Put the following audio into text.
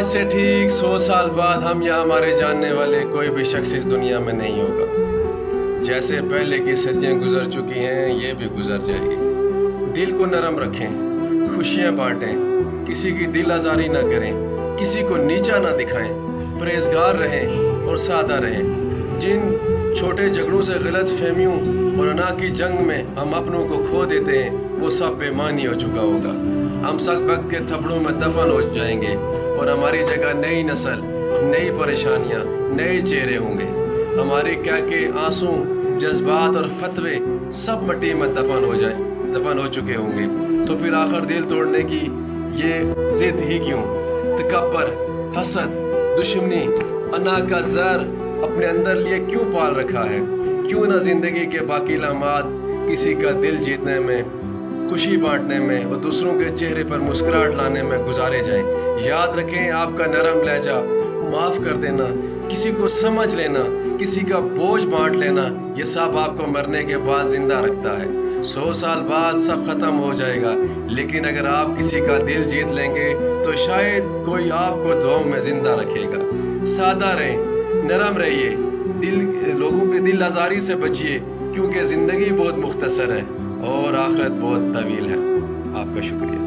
آج سے ٹھیک 100 سال بعد ہم یا ہمارے جاننے والے کوئی بھی شخص اس دنیا میں نہیں ہوگا۔ جیسے پہلے کی صدیاں گزر چکی ہیں یہ بھی گزر جائے گی۔ دل کو نرم رکھیں، خوشیاں بانٹیں، کسی کی دل آزاری نہ کریں، کسی کو نیچا نہ دکھائیں، پرہیزگار رہیں اور سادہ رہیں۔ جن چھوٹے جھگڑوں سے غلط فہمیوں اور انا کی جنگ میں ہم اپنوں کو کھو دیتے ہیں وہ سب بے معنی ہو چکا ہوگا۔ ہم سب وقت کے تھپڑوں میں دفن ہو جائیں گے اور ہماری جگہ نئی نسل، نئی پریشانیاں، نئے چہرے ہوں گے۔ ہماری کے آنسوں، جذبات اور فتوے سب مٹی میں دفن ہو چکے ہوں گے۔ تو پھر آخر دل توڑنے کی یہ ضد ہی کیوں؟ تکبر، حسد، دشمنی، انا کا زہر اپنے اندر لیے کیوں پال رکھا ہے؟ کیوں نہ زندگی کے باقی لمحات کسی کا دل جیتنے میں، خوشی بانٹنے میں اور دوسروں کے چہرے پر مسکراہٹ لانے میں گزارے جائیں۔ یاد رکھیں، آپ کا نرم لہجہ، معاف کر دینا، کسی کو سمجھ لینا، کسی کا بوجھ بانٹ لینا، یہ سب آپ کو مرنے کے بعد زندہ رکھتا ہے۔ 100 سال بعد سب ختم ہو جائے گا، لیکن اگر آپ کسی کا دل جیت لیں گے تو شاید کوئی آپ کو دعاؤں میں زندہ رکھے گا۔ سادہ رہیں، نرم رہیے، لوگوں کے دل آزاری سے بچیے، کیونکہ زندگی بہت مختصر ہے اور آخرت بہت طویل ہے۔ آپ کا شکریہ۔